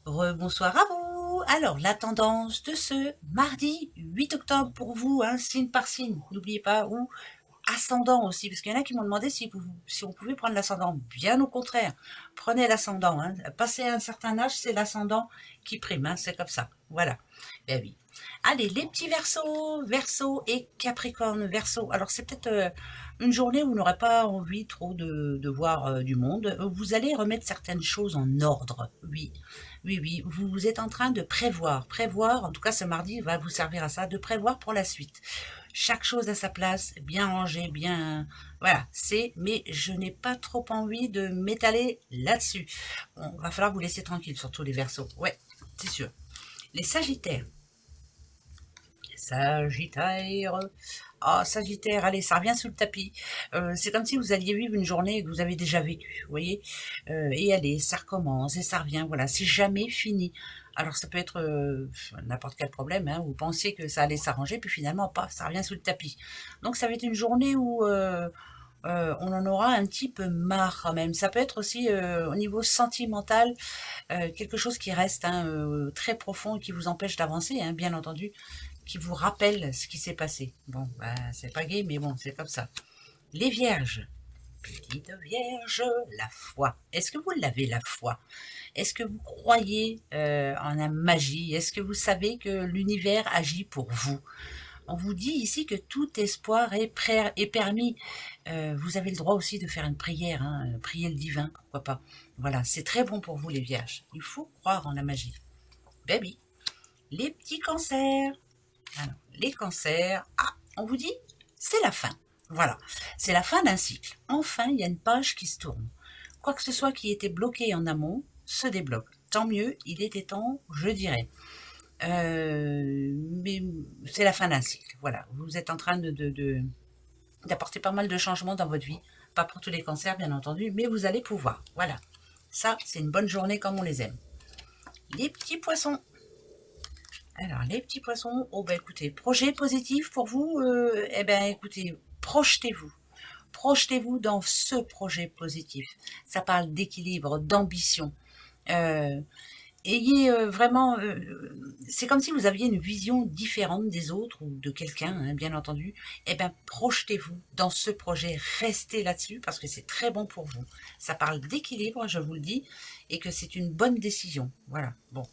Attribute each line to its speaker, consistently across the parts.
Speaker 1: Rebonsoir à vous. Alors, la tendance de ce mardi 8 octobre pour vous, hein, signe par signe, n'oubliez pas, ou ascendant aussi, parce qu'il y en a qui m'ont demandé si on pouvait prendre l'ascendant. Bien au contraire, prenez l'ascendant. Hein. Passé un certain âge, c'est l'ascendant qui prime, hein, c'est comme ça. Voilà. Ben oui. Allez, les petits versos, verso et capricorne, verso. Alors, c'est peut-être une journée où vous n'aurez pas envie trop de voir du monde. Vous allez remettre certaines choses en ordre, oui. Oui, oui, vous êtes en train de prévoir, en tout cas ce mardi va vous servir à ça, de prévoir pour la suite. Chaque chose à sa place, bien rangé, bien... Voilà, mais je n'ai pas trop envie de m'étaler là-dessus. Bon, va falloir vous laisser tranquille, surtout les Verseaux. Ouais, c'est sûr. Les Sagittaires. Sagittaire. Ah, Sagittaire, allez, ça revient sous le tapis. C'est comme si vous alliez vivre une journée que vous avez déjà vécue, vous voyez. Et allez, ça recommence et ça revient, voilà, c'est jamais fini. Alors ça peut être n'importe quel problème, hein, vous pensiez que ça allait s'arranger, puis finalement, paf, ça revient sous le tapis. Donc ça va être une journée où on en aura un petit peu marre quand même. Ça peut être aussi au niveau sentimental, quelque chose qui reste hein, très profond et qui vous empêche d'avancer, hein, bien entendu, qui vous rappelle ce qui s'est passé. Bon, bah, c'est pas gai, mais bon, c'est comme ça. Les vierges. Petite vierge, la foi. Est-ce que vous l'avez, la foi? Est-ce que vous croyez en la magie? Est-ce que vous savez que l'univers agit pour vous? On vous dit ici que tout espoir est permis. Vous avez le droit aussi de faire une prière, hein, prier le divin, pourquoi pas. Voilà, c'est très bon pour vous les vierges. Il faut croire en la magie. Baby. Les petits cancers. Alors, les cancers, on vous dit, c'est la fin. Voilà, c'est la fin d'un cycle. Enfin, il y a une page qui se tourne. Quoi que ce soit qui était bloqué en amont se débloque. Tant mieux, il était temps, je dirais. Mais c'est la fin d'un cycle. Voilà, vous êtes en train d'apporter pas mal de changements dans votre vie. Pas pour tous les cancers, bien entendu, mais vous allez pouvoir. Voilà, ça, c'est une bonne journée comme on les aime. Les petits poissons. Alors, les petits poissons, oh ben écoutez, projet positif pour vous, eh ben écoutez, projetez-vous. Projetez-vous dans ce projet positif. Ça parle d'équilibre, d'ambition. Euh, ayez vraiment, c'est comme si vous aviez une vision différente des autres ou de quelqu'un, hein, bien entendu. Eh bien, projetez-vous dans ce projet, restez là-dessus parce que c'est très bon pour vous. Ça parle d'équilibre, je vous le dis, et que c'est une bonne décision. Voilà. Bon,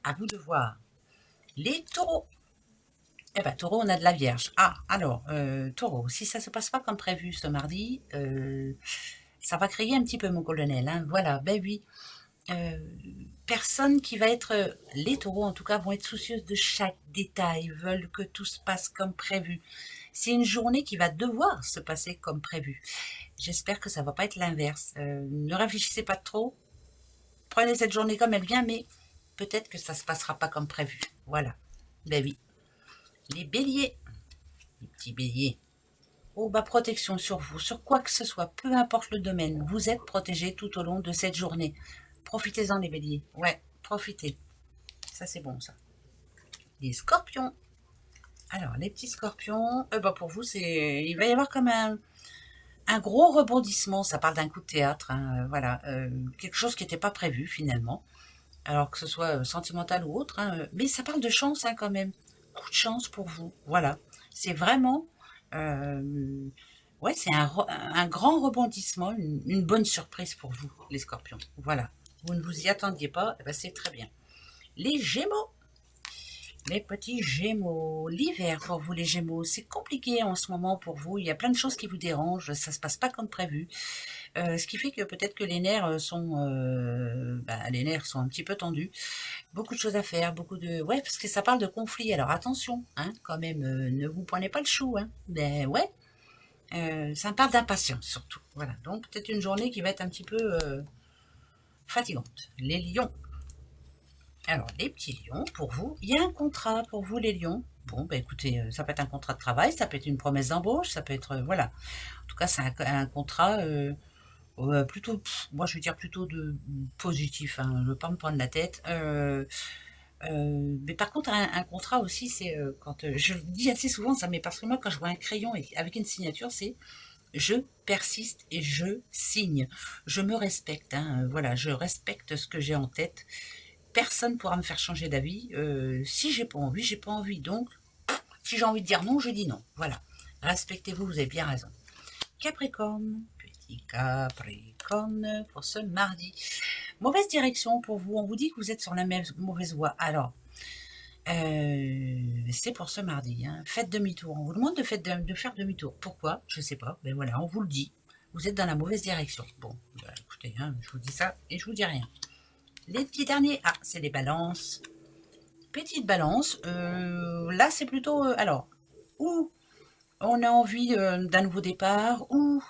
Speaker 1: à vous de voir. Les taureaux. Eh ben, taureau, on a de la vierge. Ah, alors, taureau, si ça se passe pas comme prévu ce mardi, ça va crier un petit peu, mon colonel. Hein. Voilà, ben oui. Euh, personne qui va être, les taureaux en tout cas, vont être soucieuses de chaque détail, veulent que tout se passe comme prévu. C'est une journée qui va devoir se passer comme prévu. J'espère que ça va pas être l'inverse. Ne réfléchissez pas trop. Prenez cette journée comme elle vient, mais peut-être que ça se passera pas comme prévu. Voilà. Ben oui. Les béliers. Les petits béliers. Oh, bah, protection sur vous, sur quoi que ce soit, peu importe le domaine, vous êtes protégés tout au long de cette journée. Profitez-en, les béliers. Ouais, profitez. Ça, c'est bon, ça. Les scorpions. Alors, les petits scorpions, bah, pour vous, il va y avoir comme un gros rebondissement. Ça parle d'un coup de théâtre, hein, voilà. Quelque chose qui n'était pas prévu, finalement. Alors que ce soit sentimental ou autre, hein, mais ça parle de chance, hein, quand même. Coup de chance pour vous. Voilà. C'est vraiment euh, ouais, c'est un grand rebondissement, une bonne surprise pour vous, les scorpions. Voilà. Vous ne vous y attendiez pas, eh ben c'est très bien. Les gémeaux. Les petits gémeaux. L'hiver pour vous, les gémeaux. C'est compliqué en ce moment pour vous. Il y a plein de choses qui vous dérangent. Ça se passe pas comme prévu. Ce qui fait que peut-être que les nerfs sont un petit peu tendus. Beaucoup de choses à faire, ouais, parce que ça parle de conflit. Alors attention, hein, quand même, ne vous prenez pas le chou, hein. Ben ouais, ça me parle d'impatience surtout. Voilà. Donc peut-être une journée qui va être un petit peu fatigante. Les lions. Alors les petits lions, pour vous, il y a un contrat pour vous les lions. Bon, ben écoutez, ça peut être un contrat de travail, ça peut être une promesse d'embauche, ça peut être voilà. En tout cas, c'est un contrat plutôt, moi je veux dire plutôt de positif. Hein, je veux pas me prendre la tête. Mais par contre, un contrat aussi, c'est quand je le dis assez souvent ça, mais parce que moi, quand je vois un crayon avec une signature, c'est je persiste et je signe. Je me respecte, hein, voilà, je respecte ce que j'ai en tête. Personne ne pourra me faire changer d'avis. Si j'ai pas envie, j'ai pas envie. Donc, si j'ai envie de dire non, je dis non. Voilà. Respectez-vous, vous avez bien raison. Capricorne, petit Capricorne pour ce mardi. Mauvaise direction pour vous. On vous dit que vous êtes sur la même mauvaise voie. Alors, c'est pour ce mardi. Hein. Faites demi-tour. On vous demande de faire demi-tour. Pourquoi? Je ne sais pas. Mais voilà, on vous le dit. Vous êtes dans la mauvaise direction. Bon, bah, écoutez, hein, je vous dis ça et je vous dis rien. Les petits derniers, c'est les balances. Petite balance, là c'est plutôt, alors, ou on a envie d'un nouveau départ, ou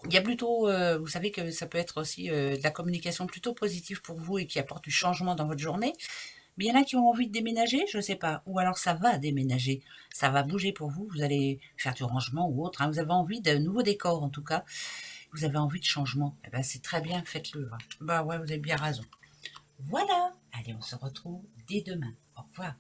Speaker 1: il y a plutôt, vous savez que ça peut être aussi de la communication plutôt positive pour vous et qui apporte du changement dans votre journée. Mais il y en a qui ont envie de déménager, je ne sais pas. Ou alors ça va déménager, ça va bouger pour vous, vous allez faire du rangement ou autre. Hein. Vous avez envie d'un nouveau décor en tout cas. Vous avez envie de changement. Eh ben, c'est très bien, faites-le. Hein. Bah ouais, vous avez bien raison. Voilà, allez, on se retrouve dès demain. Au revoir.